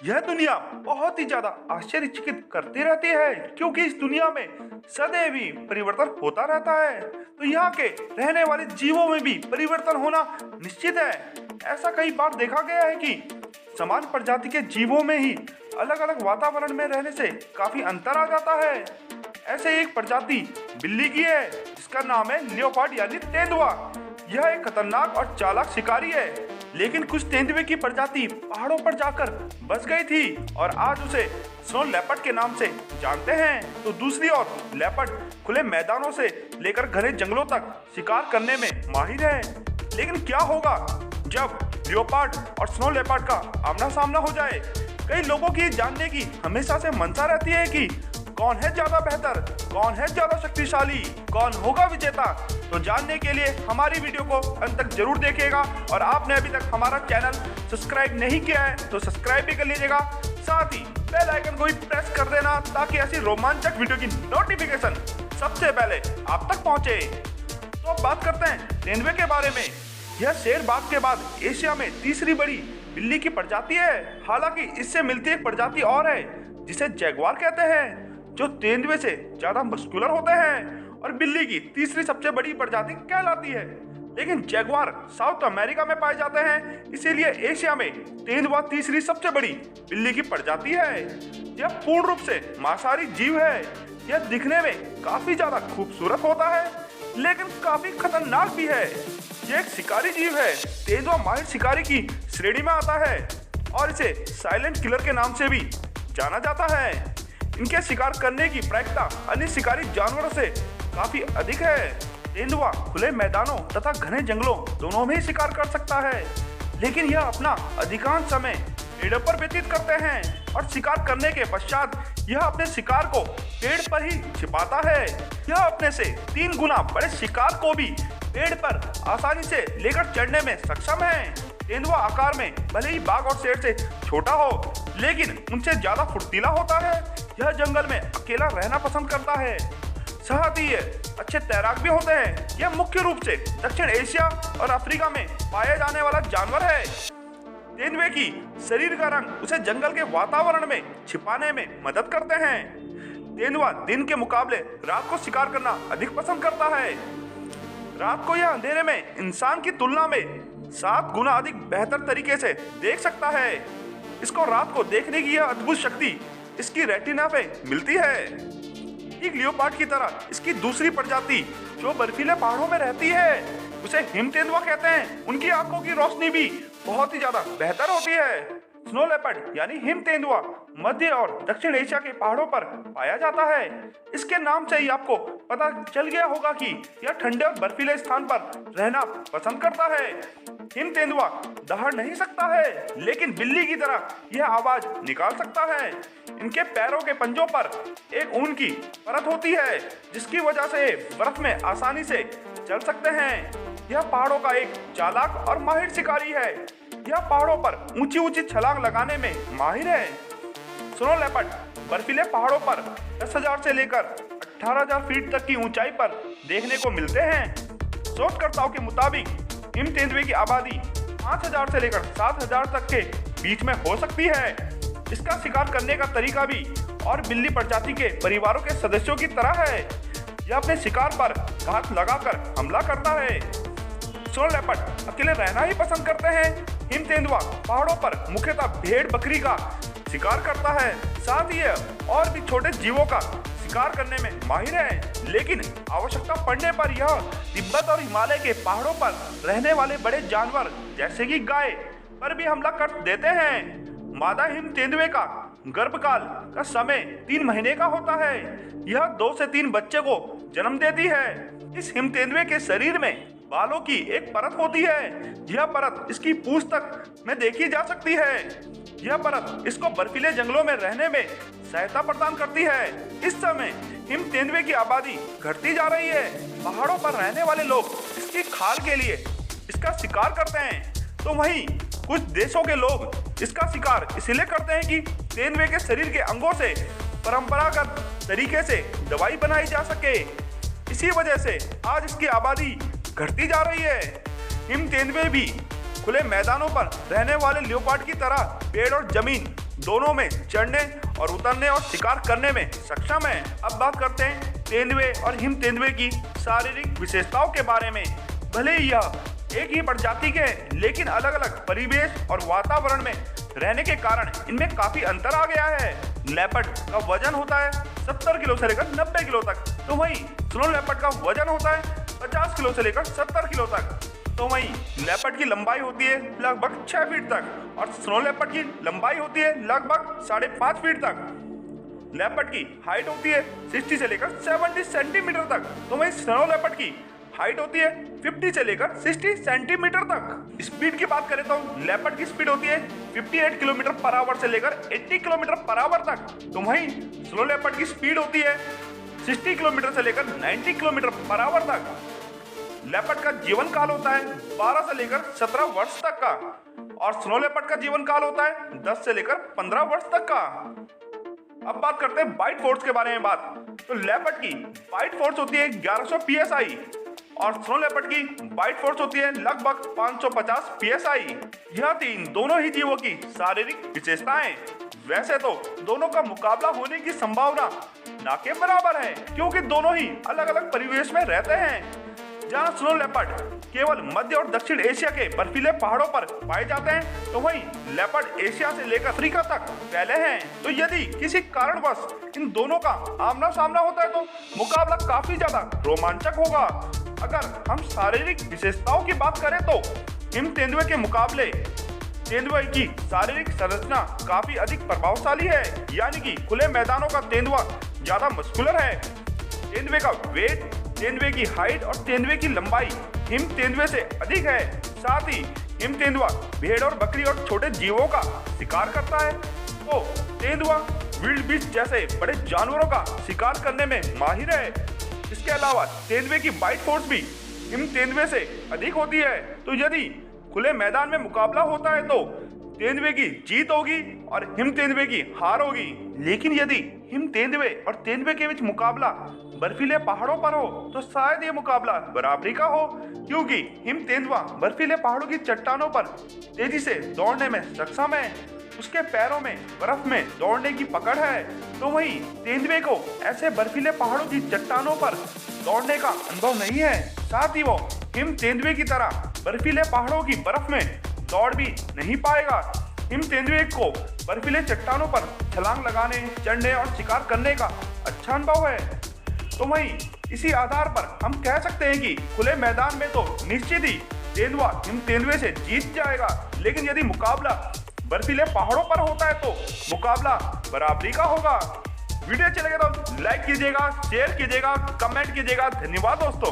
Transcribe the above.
यह दुनिया बहुत ही ज्यादा आश्चर्यचकित करती रहती है क्योंकि इस दुनिया में सदैव ही परिवर्तन होता रहता है। तो यहाँ के रहने वाले जीवों में भी परिवर्तन होना निश्चित है। ऐसा कई बार देखा गया है कि समान प्रजाति के जीवों में ही अलग अलग वातावरण में रहने से काफी अंतर आ जाता है। ऐसे एक प्रजाति बिल्ली की है जिसका नाम है लियोपार्ड यानी तेंदुआ। यह एक खतरनाक और चालाक शिकारी है, लेकिन कुछ तेंदुए की प्रजाति पहाड़ों पर जाकर बस गई थी और आज उसे स्नो लेपर्ड के नाम से जानते हैं। तो दूसरी ओर लेपर्ड खुले मैदानों से लेकर घने जंगलों तक शिकार करने में माहिर है। लेकिन क्या होगा जब लियोपार्ड और स्नो लेपर्ड का आमना सामना हो जाए? कई लोगों की जानने की हमेशा से मंशा रहती है कि कौन है ज्यादा बेहतर, कौन है ज्यादा शक्तिशाली, कौन होगा विजेता। तो जानने के लिए हमारी वीडियो को अंत तक जरूर देखिएगा और आपने अभी तक हमारा चैनल सब्सक्राइब नहीं किया है तो सब्सक्राइब भी कर लीजिएगा। साथ ही बेल आइकन को भी प्रेस कर देना ताकि ऐसी रोमांचक वीडियो की नोटिफिकेशन सबसे पहले आप तक पहुंचे। तो अब बात करते हैं तेंदुए के बारे में। यह शेर बाघ के बाद एशिया में तीसरी बड़ी बिल्ली की प्रजाति है। हालांकि इससे मिलती एक प्रजाति और है जिसे जैगुआर कहते हैं, जो तेंदुए से ज्यादा मस्कुलर होते हैं और बिल्ली की तीसरी सबसे बड़ी प्रजाति कहलाती है। लेकिन जैगुआर साउथ अमेरिका में पाए जाते हैं, इसीलिए एशिया में तेंदुआ तीसरी सबसे बड़ी बिल्ली की प्रजाति है। यह पूर्ण रूप से मांसाहारी जीव है। यह दिखने में काफी ज्यादा खूबसूरत होता है लेकिन काफी खतरनाक भी है। यह एक शिकारी जीव है। तेंदुआ माहिर शिकारी की श्रेणी में आता है और इसे साइलेंट किलर के नाम से भी जाना जाता है। इनके शिकार करने की प्रायिकता अन्य शिकारी जानवरों से काफी अधिक है। तेंदुआ खुले मैदानों तथा घने जंगलों दोनों में ही शिकार कर सकता है, लेकिन यह अपना अधिकांश समय पेड़ों पर व्यतीत करते हैं और शिकार करने के पश्चात यह अपने शिकार को पेड़ पर ही छिपाता है। यह अपने से 3 गुना बड़े शिकार को भी पेड़ पर आसानी से लेकर चढ़ने में सक्षम है। तेंदुआ आकार में भले ही बाघ और शेर से छोटा हो, लेकिन उनसे ज्यादा फुर्तीला होता है। यह जंगल में अकेला रहना पसंद करता है। साथ ही ये अच्छे तैराक भी होते हैं। यह मुख्य रूप से दक्षिण एशिया और अफ्रीका में पाया जाने वाला जानवर है। तेंदुए की शरीर का रंग उसे जंगल के वातावरण में छिपाने में मदद करते हैं। तेंदुआ दिन के मुकाबले रात को शिकार करना अधिक पसंद करता है। रात को यह अंधेरे में इंसान की तुलना में 7 गुना अधिक बेहतर तरीके से देख सकता है। इसको रात को देखने की यह अद्भुत शक्ति इसकी रेटिना पे मिलती है। एक लियोपार्ड की तरह इसकी दूसरी प्रजाति जो बर्फीले पहाड़ों में रहती है उसे हिम तेंदुआ कहते हैं। उनकी आंखों की रोशनी भी बहुत ही ज्यादा बेहतर होती है। स्नो लेपर्ड यानी हिम तेंदुआ मध्य और दक्षिण एशिया के पहाड़ों पर पाया जाता है। इसके नाम से ही आपको पता चल गया होगा कि यह ठंडे और बर्फीले स्थान पर रहना पसंद करता है। हिम तेंदुआ दहाड़ नहीं सकता है, लेकिन बिल्ली की तरह यह आवाज निकाल सकता है। इनके पैरों के पंजों पर एक ऊन की परत होती है जिसकी वजह से बर्फ में आसानी से चल सकते हैं। यह पहाड़ों का एक चालाक और माहिर शिकारी है। यह पहाड़ों पर ऊंची ऊंची छलांग लगाने में माहिर है। स्नो लेपर्ड बर्फीले पहाड़ों पर 10,000 से लेकर 18,000 फीट तक की ऊंचाई पर देखने को मिलते हैं। शोधकर्ताओं के मुताबिक हिम तेंदुए की आबादी 5,000 से लेकर 7,000 तक के बीच में हो सकती है। इसका शिकार करने का तरीका भी और बिल्ली प्रजाति के परिवारों के सदस्यों की तरह है। यह अपने शिकार पर घात लगाकर हमला करता है। स्नो लेपर्ड अकेले रहना ही पसंद करते हैं। हिम तेंदुआ पहाड़ों पर मुख्यतः भेड़ बकरी का शिकार करता है। साथ ही और भी छोटे जीवों का शिकार करने में माहिर है, लेकिन आवश्यकता पड़ने पर यह तिब्बत और हिमालय के पहाड़ों पर रहने वाले बड़े जानवर जैसे कि गाय पर भी हमला कर देते हैं। मादा हिम तेंदुए का गर्भकाल का समय 3 महीने का होता है। यह 2 से 3 बच्चे को जन्म देती है। इस हिम तेंदुए के शरीर में बालों की एक परत होती है। यह परत इसकी पूंछ तक में देखी जा सकती है। यह परत इसको बर्फीले जंगलों में रहने में सहायता प्रदान करती है। इस समय हिम तेंदुए की आबादी घटती जा रही है। पहाड़ों पर रहने वाले लोग इसकी खाल के लिए इसका शिकार करते हैं, तो वहीं कुछ देशों के लोग इसका शिकार इसलिए करते हैं कि तेंदुए के शरीर के अंगों से परंपरागत तरीके से दवाई बनाई जा सके। इसी वजह से आज इसकी आबादी घटती जा रही है। हिम तेंदुए भी खुले मैदानों पर रहने वाले लियोपार्ड की तरह पेड़ और जमीन दोनों में चढ़ने और उतरने और शिकार करने में सक्षम है। अब बात करते हैं तेंदुए और हिम तेंदुए की शारीरिक विशेषताओं के बारे में। भले ही यह एक ही प्रजाति के हैं, लेकिन अलग अलग परिवेश और वातावरण में रहने के कारण इनमें काफी अंतर आ गया है। लेपर्ड का वजन होता है 70 किलो से लेकर 90 किलो तक, तो वहीं स्नो लेपर्ड का वजन होता है 50 किलो से लेकर 70 किलो तक। तो वहीं लेपर्ड की लंबाई होती है लगभग 6 फीट तक और स्नो लेपर्ड की लंबाई होती है लगभग 5.5 फीट तक। लेपर्ड की हाइट होती है 60 से लेकर 70 सेंटीमीटर तक, तो वहीं स्नो लेपर्ड की हाइट होती है 50 से लेकर 60 सेंटीमीटर तक। स्पीड की बात करें तो लेपर्ड की स्पीड होती है 58 किलोमीटर पर आवर से लेकर 80 किलोमीटर पर आवर तक, तो वहीं स्नो लेपर्ड की स्पीड होती है 60 किलोमीटर से लेकर 90 किलोमीटर पर आवर तक। लेपर्ड का जीवन काल होता है 12 से लेकर 17 वर्ष तक का और स्नो लेपर्ड का जीवन काल होता है 10 से लेकर 15 वर्ष तक का। अब बात करते हैं बाइट फोर्स के बारे में तो लेपर्ड की बाइट फोर्स होती है 1100 psi और स्नो लेपर्ड की बाइट फोर्स होती है लगभग 550 psi। यह तीन दोनों ही जीवों की शारीरिक विशेषताएं। वैसे तो दोनों का मुकाबला होने की संभावना ना के बराबर है, क्योंकि दोनों ही अलग अलग परिवेश में रहते हैं। जहां स्नो लेपर्ड केवल मध्य और दक्षिण एशिया के बर्फीले पहाड़ों पर पाए जाते हैं, तो वहीं लेपर्ड एशिया से लेकर अफ्रीका तक फैले हैं। तो यदि किसी कारणवश इन दोनों का आमना सामना होता है तो मुकाबला काफी ज्यादा रोमांचक होगा। अगर हम शारीरिक विशेषताओं की बात करें तो हिम तेंदुए के मुकाबले तेंदुए की शारीरिक संरचना काफी अधिक प्रभावशाली है, यानी कि खुले मैदानों का तेंदुआ ज्यादा मस्कुलर है। तेंदुए का वेट, तेंदुए की हाइट और तेंदुए की लंबाई हिम तेंदुए से अधिक है। साथ ही हिम तेंदुआ भेड़ और बकरी और छोटे जीवों का शिकार करता है, तो तेंदुआ विल्ड बीस्ट जैसे बड़े जानवरों का शिकार करने में माहिर है। इसके अलावा तेंदुए की बाइट फोर्स भी हिम तेंदुए से अधिक होती है। तो यदि खुले मैदान में मुकाबला होता है तो तेंदुए की जीत होगी और हिम तेंदुए की हार होगी। लेकिन यदि हिम तेंदुए और तेंदुए के बीच मुकाबला बर्फीले पहाड़ों पर हो तो शायद ये मुकाबला बराबरी का हो, क्योंकि हिम तेंदुआ बर्फीले पहाड़ों की चट्टानों पर तेजी से दौड़ने में सक्षम है। उसके पैरों में बर्फ में दौड़ने की पकड़ है, तो वहीं तेंदुए को ऐसे बर्फीले पहाड़ों की चट्टानों पर दौड़ने का अनुभव नहीं है। साथ ही वो हिम तेंदुए की तरह बर्फीले पहाड़ों की बर्फ में दौड़ भी नहीं पाएगा। हिम तेंदुए को बर्फीले चट्टानों पर छलांग लगाने, चढ़ने और शिकार करने का अच्छा अनुभव है। तो वहीं इसी आधार पर हम कह सकते हैं कि खुले मैदान में तो निश्चित ही तेंदुआ हिम तेंदुए से जीत जाएगा, लेकिन यदि मुकाबला बर्फीले पहाड़ों पर होता है तो मुकाबला बराबरी का होगा। वीडियो अच्छा लगे तो लाइक कीजिएगा, शेयर कीजिएगा, कमेंट कीजिएगा। धन्यवाद दोस्तों।